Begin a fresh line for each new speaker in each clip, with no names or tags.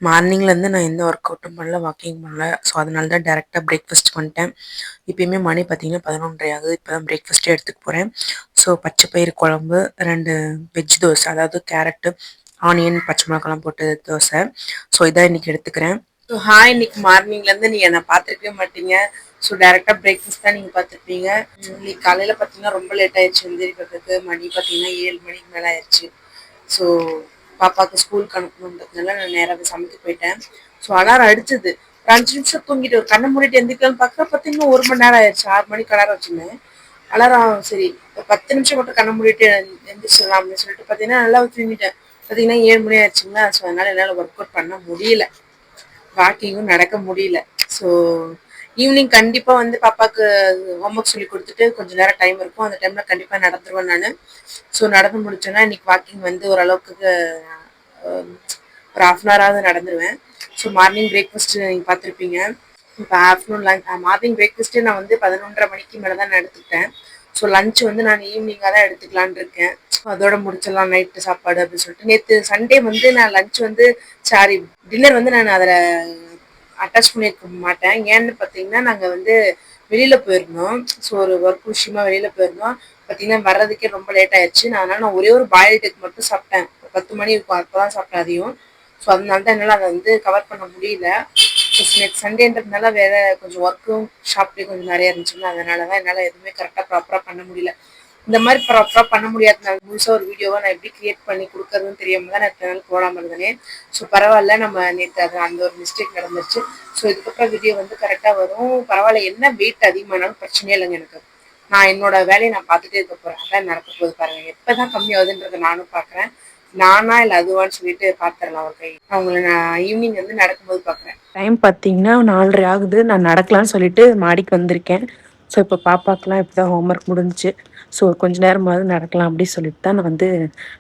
மார்னிங்லேருந்து நான் எந்த ஒர்க் அவுட்டும் பண்ணல, வாக்கிங் பண்ணல. ஸோ அதனால தான் டேரெக்டாக பிரேக்ஃபாஸ்ட் பண்ணிட்டேன். இப்பயுமே மணி பார்த்தீங்கன்னா 11:30 ஆகுது. இப்போ தான் பிரேக்ஃபாஸ்ட்டே எடுத்துக்க போகிறேன். ஸோ பச்சை பயிறு குழம்பு, 2 வெஜ் தோசை, அதாவது கேரட்டு, ஆனியன், பச்சை மிளகாலாம் போட்டு தோசை. ஸோ இதான் இன்னைக்கு எடுத்துக்கிறேன். ஸோ இன்னைக்கு மார்னிங்லேருந்து நீங்கள் என்னை பார்த்துருக்கவே மாட்டீங்க. ஸோ டேரெக்டாக பிரேக்ஃபாஸ்ட் தான் நீங்கள் பார்த்துருப்பீங்க. இன்னைக்கு காலையில் பார்த்தீங்கன்னா ரொம்ப லேட் ஆயிடுச்சு எழுந்திரிக்கிறதுக்கு. மணி பார்த்தீங்கன்னா 7 மணிக்கு மேலே ஆயிடுச்சு. ஸோ பாப்பாவுக்கு ஸ்கூலுக்கு அனுப்பணுன்றதுனால நான் நேராகவே சமைக்க போயிட்டேன். ஸோ அலாரம் அடிச்சது. ஒரு 5 நிமிஷம் தூங்கிட்டு ஒரு கண்ணை மூடிட்டு எந்திரிக்கலாம்னு பார்க்க பார்த்தீங்கன்னா 1 மணி நேரம் ஆயிடுச்சு. 6 மணிக்கு அலாரம் வச்சுருந்தேன். அலாரம் சரி ஒரு 10 நிமிஷம் மட்டும் கண்ணை மூடிட்டு எந்திரிச்சிடலாம் அப்படின்னு சொல்லிட்டு பார்த்தீங்கன்னா நல்லா தூங்கிட்டேன். பார்த்தீங்கன்னா 7 மணி ஆயிடுச்சுங்களா. ஸோ அதனால என்னால் ஒர்க் அவுட் பண்ண முடியல, வாக்கிங்கும் நடக்க முடியல. ஸோ ஈவினிங் கண்டிப்பாக வந்து பாப்பாவுக்கு ஹோம்ஒர்க் சொல்லி கொடுத்துட்டு கொஞ்சம் நேரம் டைம் இருக்கும். அந்த டைமில் கண்டிப்பாக நடந்துருவேன் நான். ஸோ நடந்து முடிச்சேன்னா இன்னைக்கு வாக்கிங் வந்து ஓரளவுக்கு ஒரு 1/2 அன் ஹவராவது நடந்துருவேன். ஸோ மார்னிங் பிரேக்ஃபாஸ்ட் நீங்கள் பார்த்துருப்பீங்க. இப்போ ஆஃப்டர்நூன் மார்னிங் பிரேக்ஃபாஸ்ட்டு நான் வந்து 11:30 மணிக்கு மேலே தான் நான் எடுத்துக்கிட்டேன். ஸோ லஞ்ச் வந்து நான் ஈவினிங்காக தான் எடுத்துக்கலான் இருக்கேன். ஸோ அதோட முடிச்சிடலாம் நைட்டு சாப்பாடு அப்படின்னு சொல்லிட்டு. நேற்று சண்டே வந்து நான் லஞ்ச் வந்து டின்னர் வந்து நான் அதில் அட்டாச் பண்ணியிருக்க மாட்டேன். ஏன்னு பார்த்தீங்கன்னா நாங்கள் வந்து வெளியில் போயிருந்தோம். ஸோ ஒரு ஒர்க் விஷயமா வெளியில் போயிருந்தோம். பார்த்தீங்கன்னா வர்றதுக்கே ரொம்ப லேட் ஆயிடுச்சு. நான் ஒரே ஒரு பாயில்டு எக் மட்டும் சாப்பிட்டேன். 10 மணி இருக்கும், அப்போ தான் சாப்பிட்டேன் அதையும். ஸோ அதனால தான் என்னால் அதை வந்து கவர் பண்ண முடியல. ஸோ நேற்று சண்டேன்றதுனால வேறு கொஞ்சம் ஒர்க்கும் ஷாப்லேயும் கொஞ்சம் நிறையா இருந்துச்சுங்களா. அதனால தான் என்னால் எதுவுமே கரெக்டாக ப்ராப்பராக பண்ண முடியல. இந்த மாதிரி ப்ராப்பராக பண்ண முடியாதனால முழுசாக ஒரு வீடியோவை நான் எப்படி கிரியேட் பண்ணி கொடுக்குறதுன்னு தெரியாமல் தான் நான் இத்தனை நாள் போடாமல் இருந்தேனே. ஸோ பரவாயில்ல, நம்ம நேற்று அது அந்த ஒரு மிஸ்டேக் நடந்துருச்சு. ஸோ இதுக்கப்புறம் வீடியோ வந்து கரெக்டாக வரும். பரவாயில்ல, என்ன வெயிட் அதிகமானாலும் பிரச்சனையே இல்லைங்க எனக்கு. நான் என்னோட வேலையை நான் பார்த்துட்டே இருக்க போகிறேன். அதான் நடக்க போகுது பாருங்கள். எப்போ தான் கம்மியாகுதுன்றதை நானும் பார்க்குறேன். நானா இல்லை அதுவான்னு சொல்லிட்டு பார்த்துடலாம் ஒரு கை. அவங்கள நான் ஈவினிங் வந்து நடக்கும்போது பார்க்குறேன். டைம் பார்த்தீங்கன்னா 4:30 ஆகுது. நான் நடக்கலான்னு சொல்லிட்டு மாடிக்கு வந்திருக்கேன். ஸோ இப்போ பாப்பாக்கெலாம் இப்போ தான் ஹோம்ஒர்க் முடிஞ்சிச்சு. ஸோ கொஞ்ச நேரமாவது நடக்கலாம் அப்படின்னு சொல்லிட்டு தான் நான் வந்து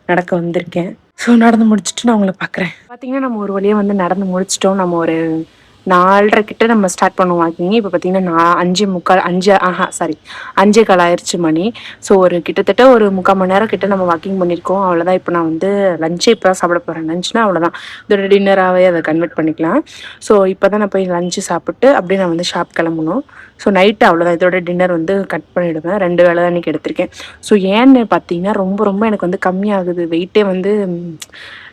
நடக்க வந்திருக்கேன். ஸோ நடந்து முடிச்சுட்டு நான் உங்களை பார்க்குறேன். பார்த்தீங்கன்னா நம்ம ஒரு வழியாக வந்து நடந்து முடிச்சிட்டோம். நம்ம ஒரு 4:30 கிட்ட நம்ம ஸ்டார்ட் பண்ணுவோம் வாக்கிங். இப்போ பார்த்தீங்கன்னா 5:45 ஆயிடுச்சு மணி. ஸோ ஒரு கிட்டத்தட்ட ஒரு 3/4 மணி நேரம் கிட்ட நம்ம வாக்கிங் பண்ணியிருக்கோம். அவ்வளோதான். இப்போ நான் வந்து லஞ்சே இப்போ தான் சாப்பிட போகிறேன். லஞ்ச்னா அவ்வளோதான், இதோட டின்னராகவே அதை கன்வெர்ட் பண்ணிக்கலாம். ஸோ இப்போ தான் நான் போய் லஞ்சு சாப்பிட்டு அப்படியே நான் வந்து ஷாப் கிளம்பணும். ஸோ நைட்டு அவ்வளோதான், இதோட டின்னர் வந்து கட் பண்ணிவிடுவேன். 2 வேளை தான் இன்றைக்கி எடுத்திருக்கேன். ஸோ ஏன்னு பார்த்தீங்கன்னா ரொம்ப ரொம்ப எனக்கு வந்து கம்மியாகுது. வெயிட்டே வந்து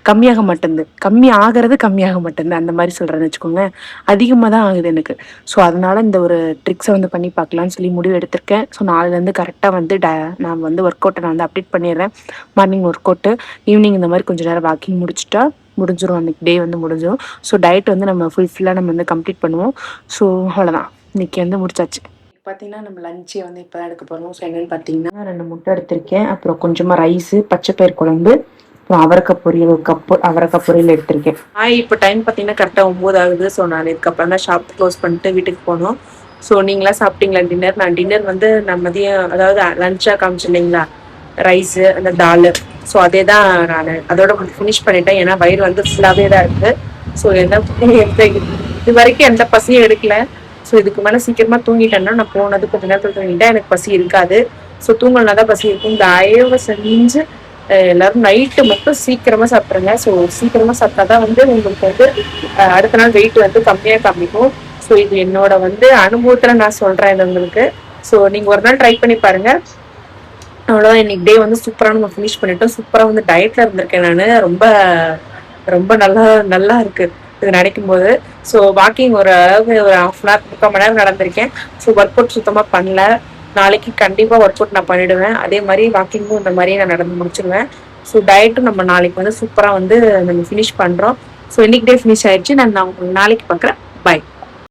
கம்மியாக மாட்டேங்குது. கம்மியாக மாட்டேங்குது, அந்த மாதிரி சொல்கிறேன்னு வச்சுக்கோங்களேன். அதிகமாக தான் ஆகுது எனக்கு. ஸோ அதனால் இந்த ஒரு ட்ரிக்ஸை வந்து பண்ணி பார்க்கலான்னு சொல்லி முடிவு எடுத்திருக்கேன். ஸோ நாளையிலேருந்து கரெக்டாக வந்து நான் வந்து ஒர்க் அவுட்டை நான் வந்து அப்டேட் பண்ணிடுறேன். மார்னிங் ஒர்க் அவுட்டு, ஈவினிங் இந்த மாதிரி கொஞ்சம் நேரம் வாக்கிங் முடிச்சுட்டா முடிஞ்சிடும். அன்றைக்கி டே வந்து முடிஞ்சிடும். ஸோ டயட் வந்து நம்ம ஃபுல்லாக நம்ம வந்து கம்ப்ளீட் பண்ணுவோம். ஸோ அவ்வளோதான், இன்றைக்கி வந்து முடிச்சாச்சு. பார்த்தீங்கன்னா நம்ம லஞ்சே வந்து இப்போ தான் எடுக்க போகிறோம். ஸோ என்னென்னு பார்த்தீங்கன்னா 2 முட்டை எடுத்திருக்கேன். அப்புறம் கொஞ்சமாக ரைஸு, பச்சைப்பயிர் குழம்பு, அப்புறம் அவரைக்காய் பொரியல், ஒரு கப்பு அவரைக்காய் பொரியல் எடுத்திருக்கேன். இப்போ டைம் பார்த்தீங்கன்னா கரெக்டாக 9 ஆகுது. ஸோ நான் இதுக்கப்புறம் தான் ஷாப் க்ளோஸ் பண்ணிட்டு வீட்டுக்கு போகணும். ஸோ நீங்களாம் சாப்பிட்டீங்களா டின்னர்? நான் டின்னர் வந்து நான் மதியம் அதாவது லஞ்சாக காமிச்சு இல்லைங்களா, ரைஸு அந்த தால். ஸோ அதே தான் நான் அதோட ஃபினிஷ் பண்ணிட்டேன். ஏன்னா வயிறு வந்து ஃபுல்லாகவே தான் இருக்குது. ஸோ இது வரைக்கும் எந்த பசியும் எடுக்கல. ஸோ இதுக்கு மேலே சீக்கிரமாக தூங்கிட்டேன்னா நான் போனது கொஞ்சம் நேரத்தில் தூங்கிட்டேன், எனக்கு பசி இருக்காது. ஸோ தூங்கலனா தான் பசி இருக்கும். தயவு செஞ்சு எல்லாரும் நைட்டு மட்டும் சீக்கிரமாக சாப்பிட்ருங்க. ஸோ சீக்கிரமாக சாப்பிட்டா தான் வந்து உங்களுக்கு வந்து அடுத்த நாள் வெயிட் வந்து கம்மியாக காமிக்கும். ஸோ இது என்னோட வந்து அனுபவத்தில் நான் சொல்கிறேன் இது உங்களுக்கு. ஸோ நீங்கள் ஒரு நாள் ட்ரை பண்ணி பாருங்கள். அவ்வளோதான், இன்னைக்கு டே வந்து சூப்பராக நம்ம ஃபினிஷ் பண்ணிட்டோம். சூப்பராக வந்து டயட்டில் இருந்திருக்கேன் நான். ரொம்ப ரொம்ப நல்லா இருக்குது இது நினைக்கும்போது. ஸோ வாக்கிங் ஒரு 1/2 அன் ஹவர் 3/4 மணி நேரம் நடந்திருக்கேன். ஸோ ஒர்க் அவுட் சுத்தமாக பண்ணல. நாளைக்கு கண்டிப்பாக ஒர்க் அவுட் நான் பண்ணிவிடுவேன். அதே மாதிரி வாக்கிங்கும் இந்த மாதிரி நான் நடந்து முடிச்சிடுவேன். ஸோ டயட்டும் நம்ம நாளைக்கு வந்து சூப்பராக வந்து நம்ம ஃபினிஷ் பண்ணுறோம். ஸோ இன்னைக்கு டே ஃபினிஷ் ஆயிடுச்சு. நான் உங்களுக்கு நாளைக்கு பார்க்குறேன். பை.